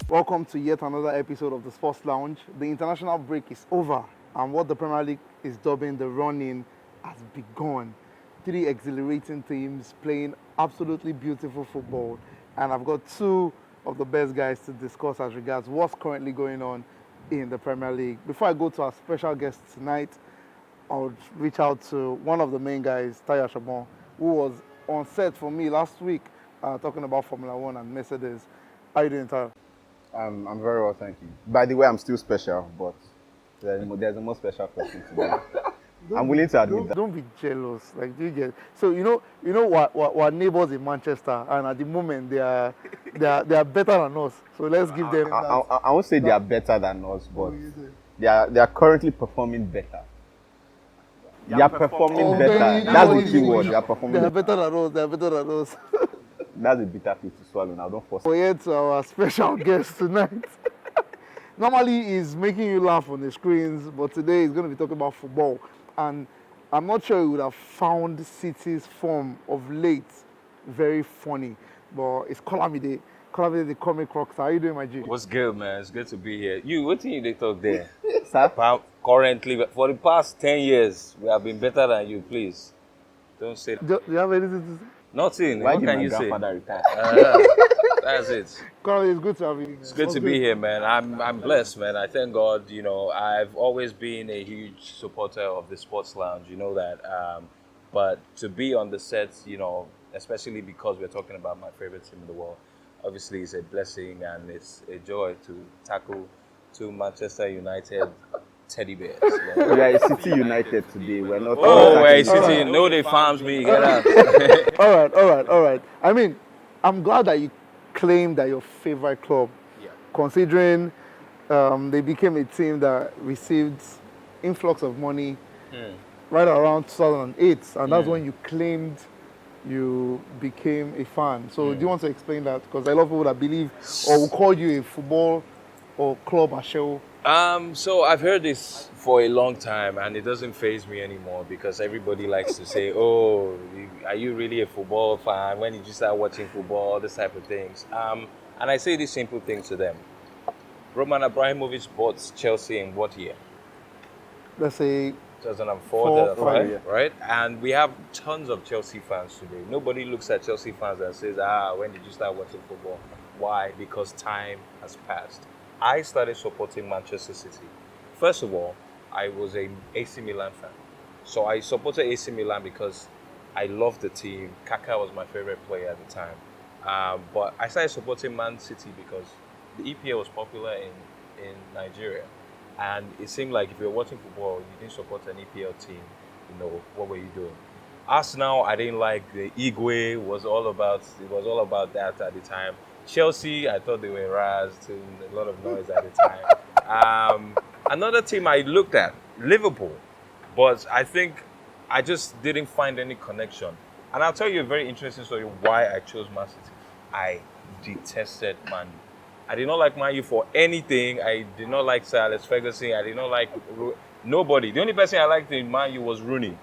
Welcome to yet another episode of the Sports Lounge. The international break is over, and what the Premier League is dubbing the run-in has begun. 3 exhilarating teams playing absolutely beautiful football, and I've got 2 of the best guys to discuss as regards what's currently going on in the Premier League. Before I go to our special guest tonight, I'll reach out to one of the main guys, Taya Shabon, who was on set for me last week talking about Formula One and Mercedes. How are you doing, Taya? I'm very well, thank you. By the way, I'm still special, but there's a more special person today. I'm willing to admit that. Don't be jealous. Like, do you get? So you know what neighbors in Manchester, and at the moment they are better than us. So let's give them. I won't say they are better than us, but they are currently performing better. They are performing better. That's the key word. They are performing. They are better than us. They are better than us. That's a bitter pill to swallow. Now don't force it. We're here to our special guest tonight. Normally he's making you laugh on the screens, but today he's going to be talking about football. And I'm not sure he would have found City's form of late very funny. But it's Colamide the comic rock. How are you doing, my G? What's good, man? It's good to be here. What do you talk there? Sir? Currently, for the past 10 years, we have been better than you, please. Don't say that. Do you have anything to say? Nothing. Why What did can my you say? grandfather retire? That's it. Colamide, it's good to have you. It's good to be here, man. I'm blessed, man. I thank God. You know, I've always been a huge supporter of the Sports Lounge. You know that. But to be on the set, you know, especially because we're talking about my favorite team in the world, obviously it's a blessing and it's a joy to tackle 2 Manchester United teddy bears. You know? We are a City United today. We're not. Oh, wait, City. No, they farms me. Get out. All right. I mean, I'm glad that you claimed that your favorite club, considering they became a team that received influx of money right around 2008, and that's when you claimed you became a fan. So do you want to explain that? Because a lot of people that believe or will call you a football or club show. So I've heard this for a long time, and it doesn't faze me anymore because everybody likes to say, "Oh, are you really a football fan? When did you start watching football?" All this type of things. And I say this simple thing to them: Roman Abramovich bought Chelsea in what year? Let's say 2004, 2005, yeah. right? And we have tons of Chelsea fans today. Nobody looks at Chelsea fans and says, when did you start watching football? Why? Because time has passed. I started supporting Manchester City. First of all, I was a AC Milan fan. So I supported AC Milan because I loved the team. Kaka was my favorite player at the time. But I started supporting Man City because the EPL was popular in Nigeria. And it seemed like if you were watching football, you didn't support an EPL team, you know, what were you doing? Arsenal, I didn't like. The Igwe was all about that at the time. Chelsea, I thought they were razzed, a lot of noise at the time. Another team I looked at, Liverpool, but I think I just didn't find any connection. And I'll tell you a very interesting story why I chose Man City. I detested Man U. I did not like Man U for anything. I did not like Sir Alex Ferguson. I did not like nobody. The only person I liked in Man U was Rooney.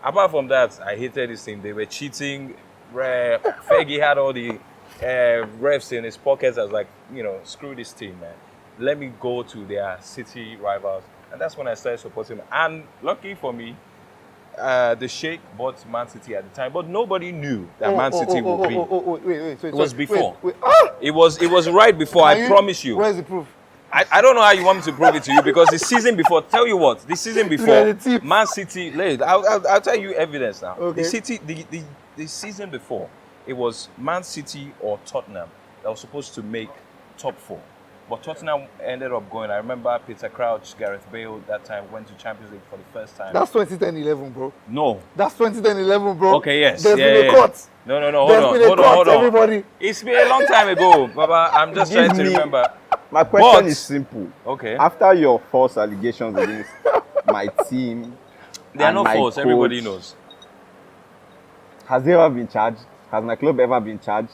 Apart from that, I hated this team. They were cheating. Fergie had all the refs in his pockets. I was like, you know, screw this team, man. Let me go to their city rivals. And that's when I started supporting them. And lucky for me, the Sheikh bought Man City at the time, but nobody knew that Man City would be. Wait. It was before. Wait. It was right before, I promise you. Where's the proof? I don't know how you want me to prove it to you because the season before, tell you what, the season before, Man City, I'll tell you evidence now. Okay. The season before, it was Man City or Tottenham that was supposed to make top 4. But Tottenham ended up going. I remember Peter Crouch, Gareth Bale that time went to Champions League for the first time. That's 2010-11, bro. No. That's 2010-11, bro. Okay, yes. There's been a cut. No, hold on. Everybody. It's been a long time ago, Baba. I'm just trying to remember. My question is simple. Okay. After your false allegations against my team, they are and not my false. coach, Everybody knows. Has they ever been charged? Has my club ever been charged?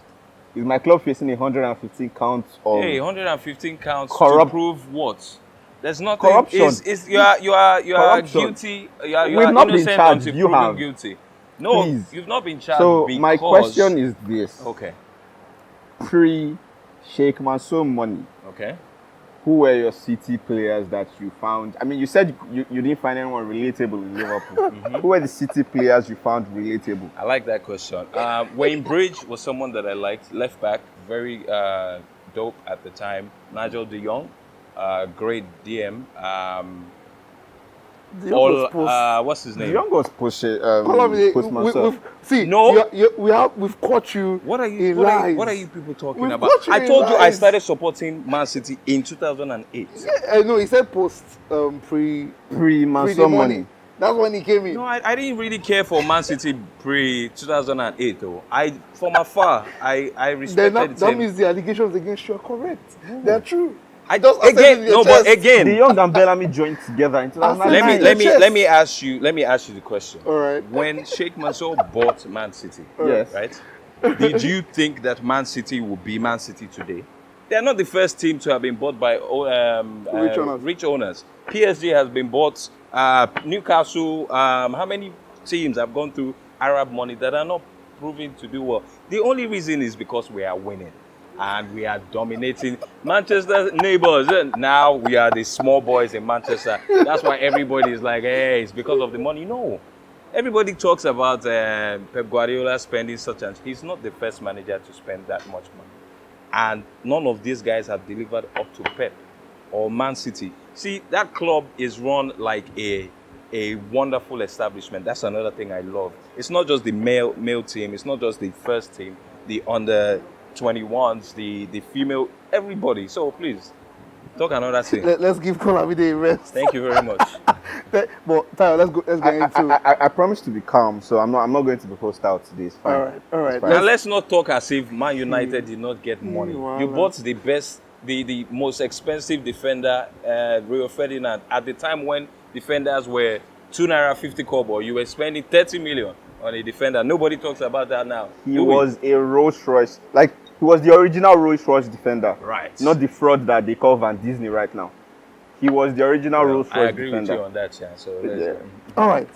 Is my club facing 115 counts of 115 counts corrupt to prove what? There's nothing. corruption? You are Corruption. guilty. You are We've not been innocent charged. until You proven have. guilty. No, Please. you've not been charged. So because... my question is this: Okay. pre Sheikh Mansour money. Okay. Who were your City players that you found? I mean, you said you didn't find anyone relatable in Liverpool. Who were the City players you found relatable? I like that question. Wayne Bridge was someone that I liked. Left back, very dope at the time. Nigel de Jong, great DM. The young was What's his The name? young was Postmaster. see, No. we've caught you. What are you? in What are, lies. what are you people talking We've about? got you I in told you I lies. started supporting Man City in 2008. No, he said post pre Pre-Mansour the money. money. That's when he came in. No, I didn't really care for Man City pre 2008 though. From afar, I Then respected that him. means the allegations against you are correct. They're true. I Just accept it in again, your no, but chest. again, De Jong and Bellamy joined together in 2009. let me chest. let me ask you the question. All right. When Sheikh Mansour bought Man City, Yes. right? Did you think that Man City would be Man City today? They are not the first team to have been bought by rich owners. PSG has been bought. Newcastle. How many teams have gone through Arab money that are not proving to do well? The only reason is because we are winning. And we are dominating Manchester neighbors. Now we are the small boys in Manchester. That's why everybody is like, hey, it's because of the money. No. Everybody talks about Pep Guardiola spending such and he's not the first manager to spend that much money. And none of these guys have delivered up to Pep or Man City. See, that club is run like a wonderful establishment. That's another thing I love. It's not just the male team. It's not just the first team, the under 21s, the female, everybody. So please, talk another thing. Let's give Kolamide a rest. Thank you very much. But Tayo, let's get into. I promise to be calm, so I'm not going to be hostile today. It's fine. All right. fine. Now let's not talk as if Man United did not get money. wow. You bought the best, the most expensive defender, Rio Ferdinand, at the time when defenders were £2.50 kobo. You were spending 30 million on a defender. Nobody talks about that now. He was a Rolls Royce, like he was the original Rolls Royce defender, Right. not the fraud that they call Van Disney right now. He was the original Rolls Royce I agree defender. with you on that, yeah. So let's Yeah. All right.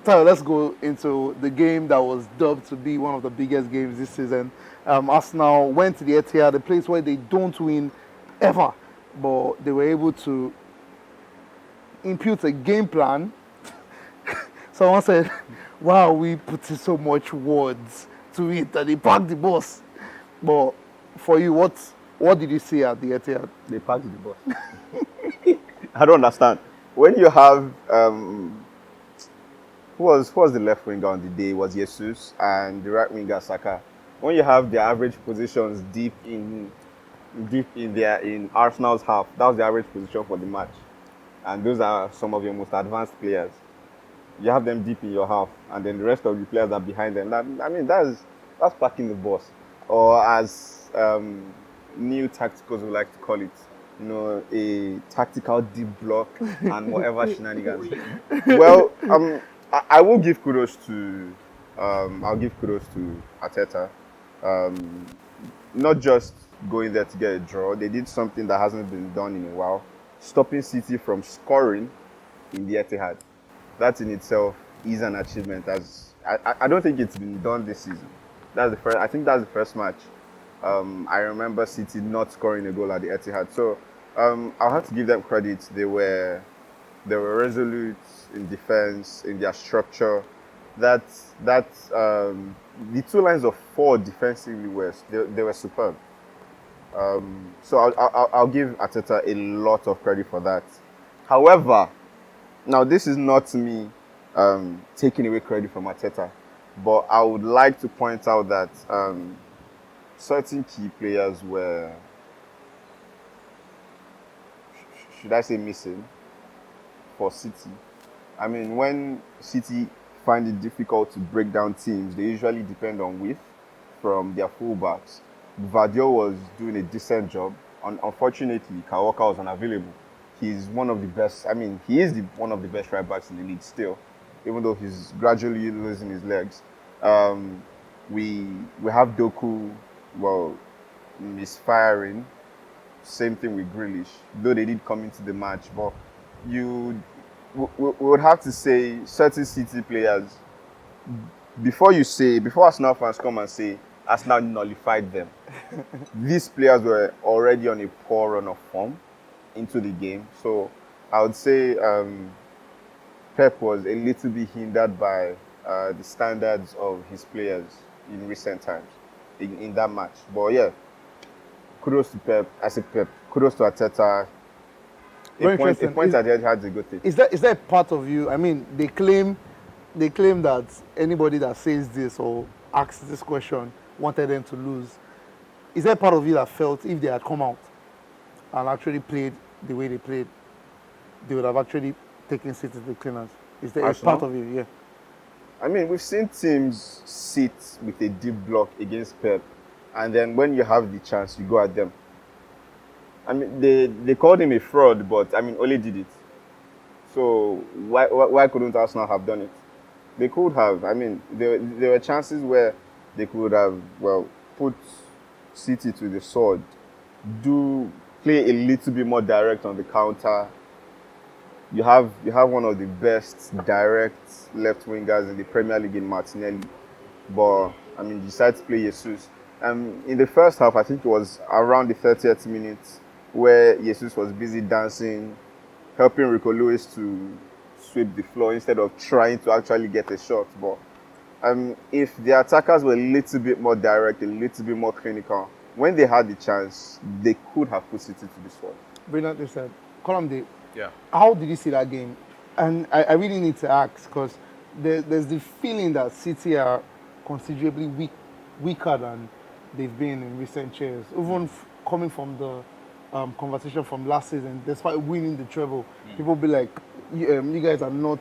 Tayo, let's go into the game that was dubbed to be one of the biggest games this season. Arsenal went to the Etihad, a place where they don't win ever, but they were able to impute a game plan. Someone said, wow, we put in so much words to it that they packed the bus. But for you, what did you see at the Etihad? They packed the bus. I don't understand. When you have who was the left winger on the day? It was Jesus, and the right winger Saka. When you have their average positions deep in Arsenal's half, that was the average position for the match, and those are some of your most advanced players. You have them deep in your half, and then the rest of the players are behind them. That's packing the bus, or as new tacticals would like to call it, a tactical deep block and whatever shenanigans. Well, I will give kudos to Arteta. Not just going there to get a draw. They did something that hasn't been done in a while, stopping City from scoring in the Etihad. That in itself is an achievement. As I don't think it's been done this season. I think that's the first match. I remember City not scoring a goal at the Etihad. So I'll have to give them credit. They were resolute in defense, in their structure. The two lines of four defensively they were superb. So I'll give Arteta a lot of credit for that. However, now this is not me taking away credit from Arteta, but I would like to point out that certain key players were, should I say, missing for City. I mean, when City find it difficult to break down teams, they usually depend on width from their fullbacks. Guardiola was doing a decent job. Unfortunately, Kyle Walker was unavailable. He's one of the best. I mean, he is one of the best right backs in the league still, even though he's gradually losing his legs. We have Doku, misfiring. Same thing with Grealish, though they did come into the match. But we would have to say certain City players, before Arsenal fans come and say Arsenal nullified them. These players were already on a poor run of form into the game. So I would say Pep was a little bit hindered by the standards of his players in recent times in that match. But yeah, kudos to Pep. I say Pep. Kudos to Arteta. Very A point interesting. at the end had a good thing. Is that a part of you? I mean, they claim that anybody that says this or asks this question wanted them to lose. Is there part of you that felt if they had come out and actually played the way they played, they would have actually taken City to the cleaners? Is there a Arsenal? part of you? Yeah. I mean, we've seen teams sit with a deep block against Pep, and then when you have the chance, you go at them. I mean, they called him a fraud, but I mean, Ole did it. So why couldn't Arsenal have done it? They could have. I mean, there were chances where they could have, well, put City to the sword, play a little bit more direct on the counter. You have one of the best direct left wingers in the Premier League in Martinelli, but I mean, you decide to play Jesus. In the first half, I think it was around the 30th minute where Jesus was busy dancing, helping Rico Lewis to sweep the floor instead of trying to actually get a shot. But if the attackers were a little bit more direct, a little bit more clinical, when they had the chance, they could have put City to the sword. Brilliantly said. Column Day, Yeah. how did you see that game? And I really need to ask because there's the feeling that City are considerably weaker than they've been in recent years. Even coming from the conversation from last season, despite winning the treble, people be like, you guys are not,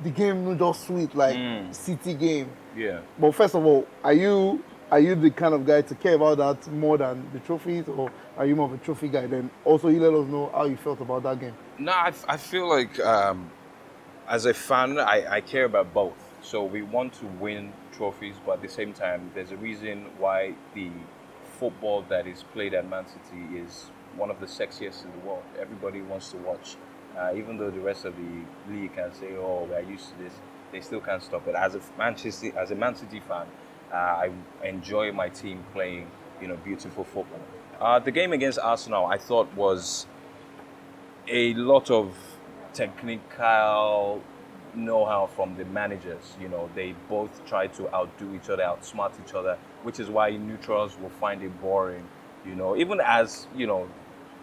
the game not just sweet like City game. Yeah. But first of all, are you the kind of guy to care about that more than the trophies, or are you more of a trophy guy? Then also you let us know how you felt about that game. No, I feel like as a fan, I care about both. So we want to win trophies, but at the same time, there's a reason why the football that is played at Man City is one of the sexiest in the world. Everybody wants to watch. Even though the rest of the league can say, "Oh, we're used to this," they still can't stop it. As a Man City fan, I enjoy my team playing, beautiful football. The game against Arsenal, I thought, was a lot of technical know-how from the managers. They both try to outdo each other, outsmart each other, which is why neutrals will find it boring. Even as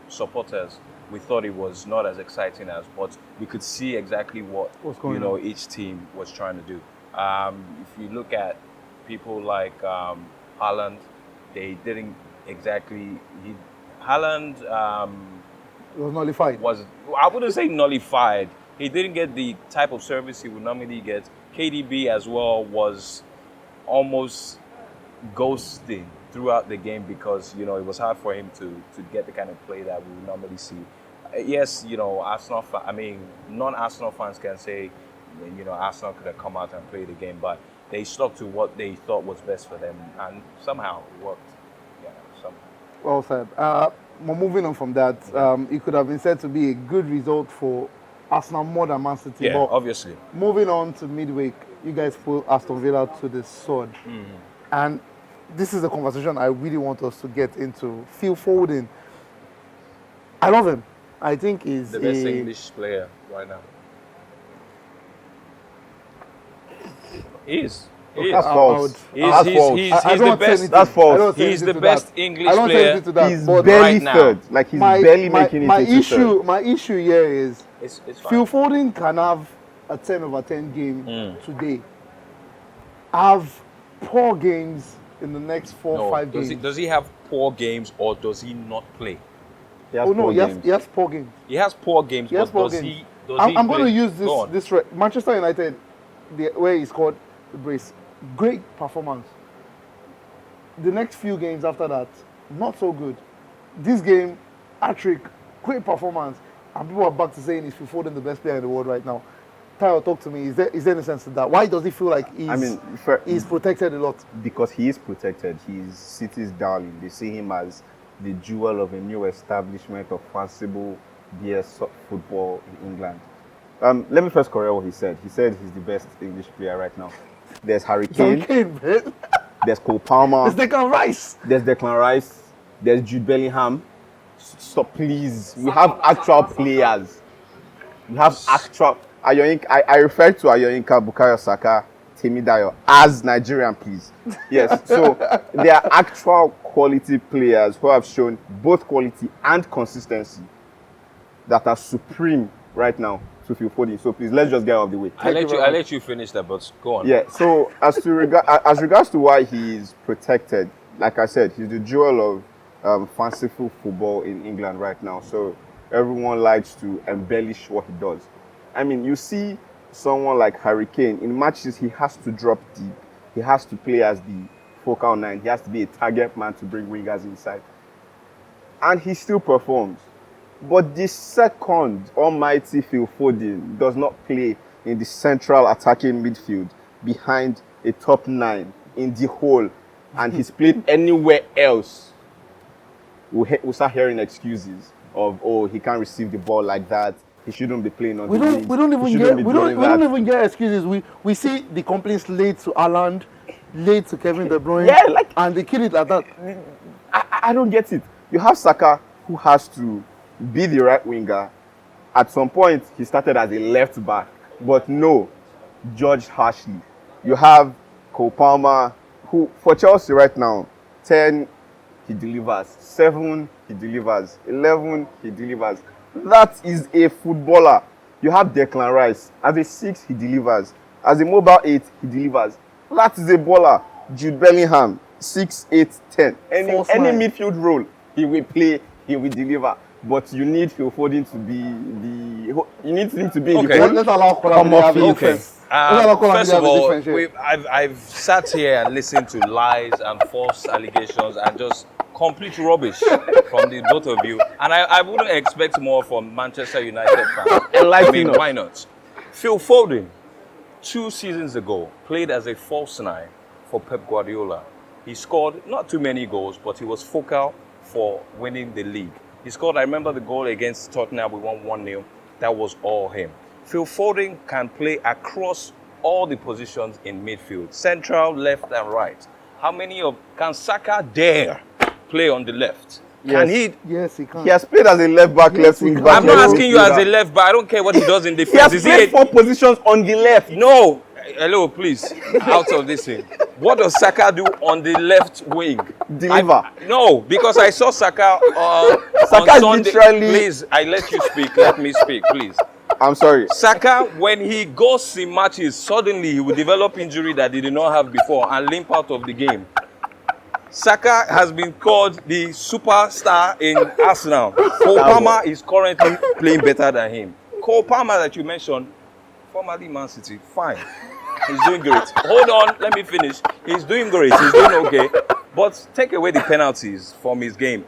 supporters, we thought it was not as exciting as, but we could see exactly what each team was trying to do. If you look at people like Haaland, they didn't exactly. Haaland It was nullified. I wouldn't say nullified. He didn't get the type of service he would normally get. KDB as well was almost ghosting throughout the game because it was hard for him to get the kind of play that we would normally see. Yes, Arsenal. Non-Arsenal fans can say, Arsenal could have come out and played the game, but they stuck to what they thought was best for them, and somehow it worked. Yeah, somehow. Well said. Well, moving on from that, it could have been said to be a good result for Arsenal more than Man City. Yeah, but obviously. Moving on to midweek, you guys put Aston Villa to the sword. And this is a conversation I really want us to get into. Phil Foden, I love him. I think he's The best English player right now. He is. That's false. That's false. He's I the don't say best. anything. That's false. I don't say He's anything the to best that. English I don't say player. anything to that. He's but barely right now. third. Like he's barely making my it into third. my issue here is It's Phil fine. Foden can have a 10 over 10 game today. Have poor games in the next 4 or 5 games. Does he have poor games or does he not play? He has Oh no, four he games. has poor games. He has poor games, He has but poor does games. he? Does I'm he going to play? use Go on. this Manchester United, where he scored the brace. Great performance. The next few games after that, not so good. This game, hat-trick, great performance, and people are back to saying he's Phil Foden the best player in the world right now. Tayo, talk to me. Is there any sense to that? Why does he feel like he's protected a lot? Because he is protected. He's City's darling. They see him as the jewel of a new establishment of fanciful BS football in England. Let me first correct what he said. He said he's the best English player right now. There's Harry Kane. Man. There's Cole Palmer. It's Declan Rice. There's Declan Rice. There's Jude Bellingham. Stop, please. We have actual players. We have actual. I refer to Ayoinka, Bukayo Saka, Temidayo as Nigerian, please. Yes. So they are actual quality players who have shown both quality and consistency that are supreme right now to Phil Foden. So please, let's just get out of the way. I let you finish that, but go on. Yeah. So as regards to why he is protected, like I said, he's the jewel of fanciful football in England right now. So everyone likes to embellish what he does. I mean, you see someone like Harry Kane in matches, he has to drop deep. He has to play as the focal nine. He has to be a target man to bring wingers inside, and he still performs. But the second almighty Phil Foden does not play in the central attacking midfield behind a top 9 in the hole, and he's played anywhere else, we'll start hearing excuses of, oh, he can't receive the ball like that. He shouldn't be playing on the wings. We don't even get excuses. We see the complaints late to Haaland, late to Kevin De Bruyne, and they kill it like that. I don't get it. You have Saka, who has to be the right winger. At some point, he started as a left back, but no, judged harshly. You have Cole Palmer, who for Chelsea right now, 10, he delivers. 7, he delivers. 11, he delivers. That is a footballer. You have Declan Rice. As a 6, he delivers. As a mobile 8, he delivers. That is a baller. Jude Bellingham, 6, 8, 10. Any midfield role he will play, he will deliver. But you need Phil Foden to be you need him to be in the Let's allow Kola to Okay. First of all, I've sat here and listened to lies and false allegations and just complete rubbish from the both of you. And I wouldn't expect more from Manchester United fans. I mean, why not? Phil Foden, 2 seasons ago, played as a false 9 for Pep Guardiola. He scored not too many goals, but he was focal for winning the league. He scored, I remember the goal against Tottenham, we won 1-0. That was all him. Phil Foden can play across all the positions in midfield, central, left, and right. How many can Saka dare play on the left? Yes. Can he? Yes, he can. He has played as a left back, left wing back. I'm not asking you as a left back. I don't care what he does in defense. He has played 4 positions on the left. No. Hello, please. Out of this thing. What does Saka do on the left wing? Deliver. No, because I saw Saka Saka on Sunday. literally. Please, I let you speak. Let me speak, please. I'm sorry. Saka, when he goes in matches, suddenly he will develop injury that he did not have before and limp out of the game. Saka has been called the superstar in Arsenal. Cole Palmer is currently playing better than him. Cole Palmer that you mentioned, formerly Man City, fine. He's doing great. Hold on, let me finish. He's doing great. He's doing okay. But take away the penalties from his game.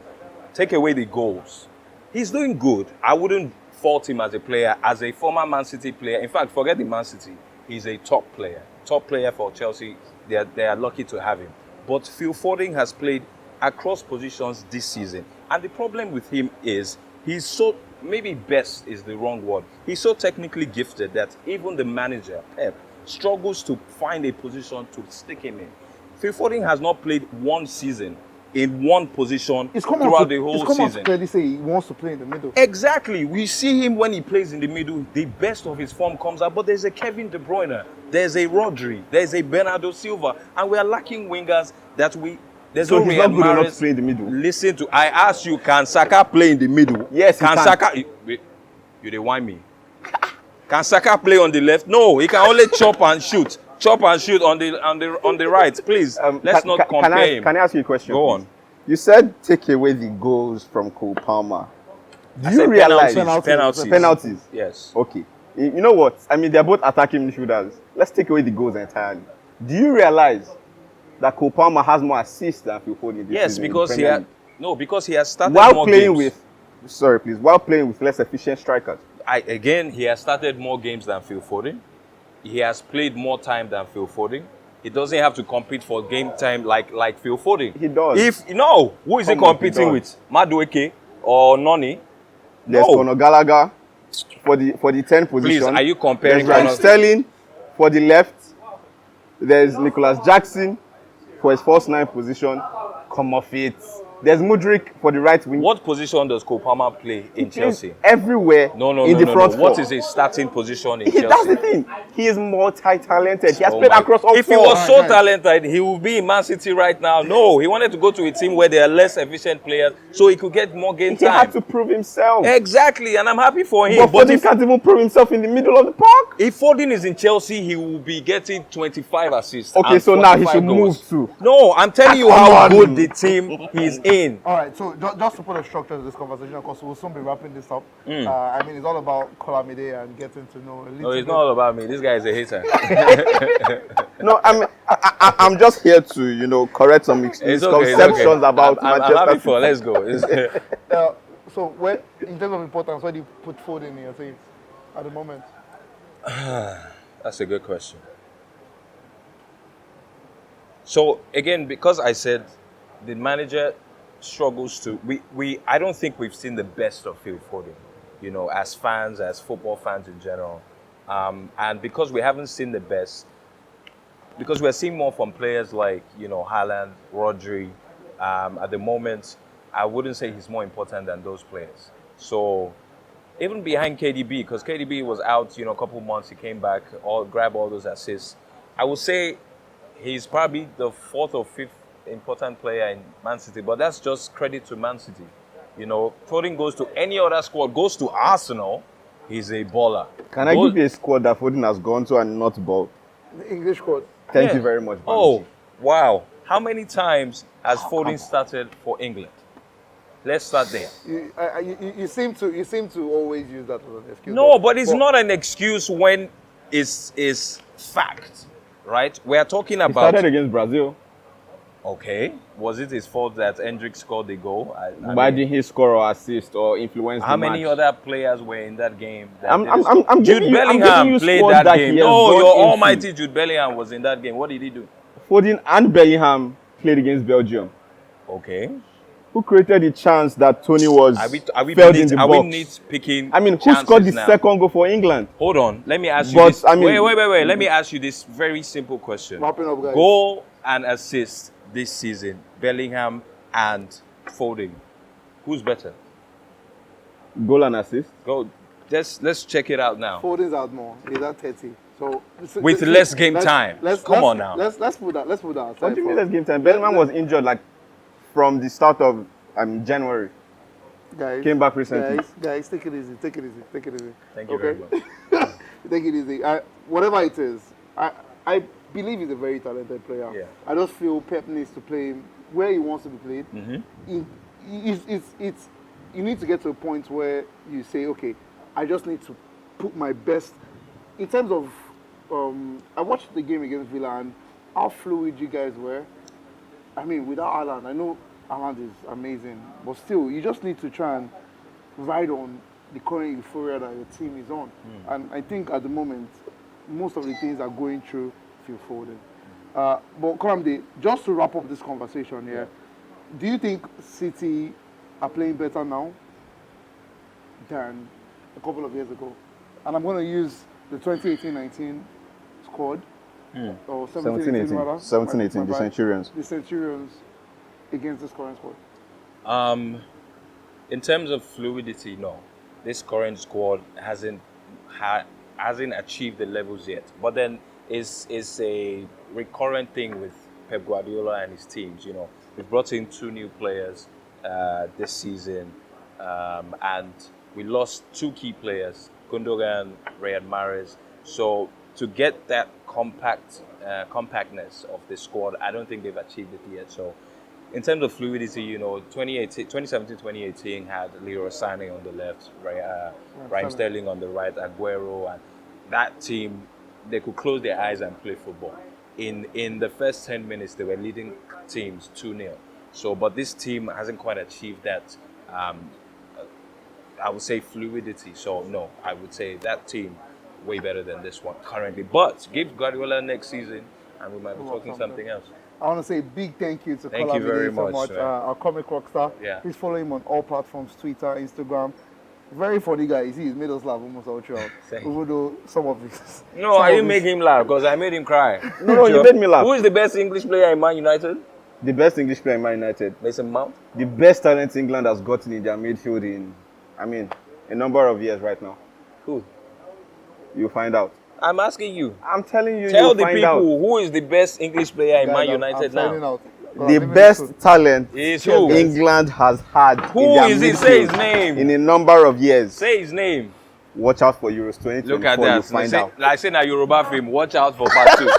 Take away the goals. He's doing good. I wouldn't fault him as a player, as a former Man City player. In fact, forget the Man City. He's a top player. Top player for Chelsea. They are lucky to have him. But Phil Foden has played across positions this season. And the problem with him is he's so, maybe best is the wrong word. He's so technically gifted that even the manager, Pep, struggles to find a position to stick him in. Phil Foden has not played 1 season in 1 position throughout the whole season. It's clearly say he wants to play in the middle. Exactly. We see him when he plays in the middle, the best of his form comes out. But there's a Kevin De Bruyne, there's a Rodri, there's a Bernardo Silva, and we are lacking wingers that there's So no he's Real not good enough Mahrez. to play in the middle. Listen to, I asked you, can Saka play in the middle? Yes, he can. can. Saka, you dey whine me. Can Saka play on the left? No, he can only chop and shoot. Chop and shoot on the right. Please, let's not compare him. Can I ask you a question? Go please? on. You said take away the goals from Cole Palmer. Do I you said realize penalties? Yes. Okay. You know what? I mean, they're both attacking midfielders. Let's take away the goals entirely. Do you realize that Cole Palmer has more assists than Phil Foden this Yes, season because in he the Premier had League? because he has started while more playing games. while playing with less efficient strikers. He has started more games than Phil Foden. He has played more time than Phil Foden. He doesn't have to compete for game time like Phil Foden. He does. Who is he competing with? Madueke or Noni? There's Conor Gallagher for the 10 position. Please, are you comparing There's Raheem Sterling for the left. There's Nicholas Jackson for his false nine position, come off it. There's Mudryk for the right wing. What position does Cole Palmer play in He plays Chelsea? everywhere in the front four. What is his starting position in That's Chelsea? the thing. He is multi-talented. He has Oh played my- across all If he four. was so talented, he would be in Man City right now. No, he wanted to go to a team where there are less efficient players so he could get more game He had time. to prove himself. Exactly, and I'm happy for him. But But Foden can't even prove himself in the middle of the park. if Foden is in Chelsea, he will be getting 25 assists. Okay, and so now he 45 should goals. move to. No, I'm telling you Come how on. good the team he's in. All right, so just to put a structure to this conversation, because we'll soon be wrapping this up. I mean, it's all about Kolamide and getting to know a little No, it's bit. not all about me. This guy is a hater. No, I'm just here to, correct some misconceptions about I'm Manchester happy City. for. Let's go. So, where, in terms of importance, where do you put Foden in your team at the moment? That's a good question. So again, because I said the manager struggles to, I don't think we've seen the best of Phil Foden, as fans, as football fans in general, and because we haven't seen the best, because we're seeing more from players like Haaland, Rodri. At the moment, I wouldn't say he's more important than those players. So even behind KDB, because KDB was out, a couple months, he came back, grabbed all those assists. I would say he's probably the fourth or fifth important player in Man City, but that's just credit to Man City. Foden goes to any other squad, goes to Arsenal, he's a baller. Can I give you a squad that Foden has gone to and not bought? The English squad. Thank you very much, Bamji. Oh, wow. How many times has Foden started for England? Let's start there. You seem to always use that as an excuse. No, but it's not an excuse when it's fact, right? We are talking He about... started against Brazil. Okay. Was it his fault that Hendrick scored the goal? Why didn't he score or assist or influence How the many match? other players were in that game? I'm Jude giving Bellingham you played squad that he game. has No, gone your into. almighty Jude Bellingham was in that game. What did he do? Foden and Bellingham played against Belgium. Okay. Who created the chance that Tony was Are we felled in the are box? we nitpicking I mean, who chances scored the now? second goal for England? Hold on. Let me ask you But, this. I mean- Wait. Let me ask you this very simple question. Wrapping up, guys. Goal and assist this season, Bellingham and Foden. Who's better? Goal and assist. Go. Let's check it out now. Foden's out more. He's at 30. So With less game time. Come on now. Let's put that aside. What do you mean for- less game time? Bellingham was injured from the start of January. Guys, Came back recently. Guys, take it easy. Take it easy. Thank you very much. Take it easy. Whatever it is, I believe he's a very talented player. Yeah. I just feel Pep needs to play him where he wants to be played. It's you need to get to a point where you say, okay, I just need to put my best in terms of. I watched the game against Villa and how fluid you guys were. I mean, without Haaland, I know Haaland is amazing, but still, you just need to try and ride on the current euphoria that your team is on. And I think at the moment, most of the things are going through Phil Foden. But Karamde, just to wrap up this conversation here, do you think City are playing better now than a couple of years ago? And I'm going to use the 2018-19 squad, or 17-18 rather. 17-18, My the bad. Centurions. The Centurions against this current squad. In terms of fluidity, no. This current squad hasn't achieved the levels yet. But then it's a recurrent thing with Pep Guardiola and his teams. We've brought in 2 new players this season, and we lost 2 key players, Gundogan, Riyad Mahrez. So to get that compactness of the squad, I don't think they've achieved it yet. So in terms of fluidity, 2017-2018 had Leroy Sané on the left, Raheem Sterling on the right, Aguero, and that team, they could close their eyes and play football. In the first 10 minutes, they were leading teams 2-0. So, but this team hasn't quite achieved that, I would say, fluidity. So, no, I would say that team way better than this one currently. But give Guardiola next season, and we might be talking something else. I want to say a big thank you to Thank you Kolamide very so much, much, man. our comic rockstar. Yeah. Please follow him on all platforms, Twitter, Instagram. Very funny guy. You see, he's made us laugh almost all throughout. Thank Even though some of his. No, I didn't make him laugh because I made him cry. No, you made me laugh. Who is the best English player in Man United? The best English player in Man United. Mason Mount. The best talent England has gotten in their midfield in, a number of years right now. Who? You'll find out. I'm asking you. I'm telling you, Tell you'll the find people out. who is the best English player in Guys, Man I'm United signing now. out. The best talent Is who? England has had Who in their is it? midfield Say his name. in a number of years. Say his name. Watch out for Euros 2024. Look at You'll that. find Say, out. like saying a Yoruba film. Watch out for part 2.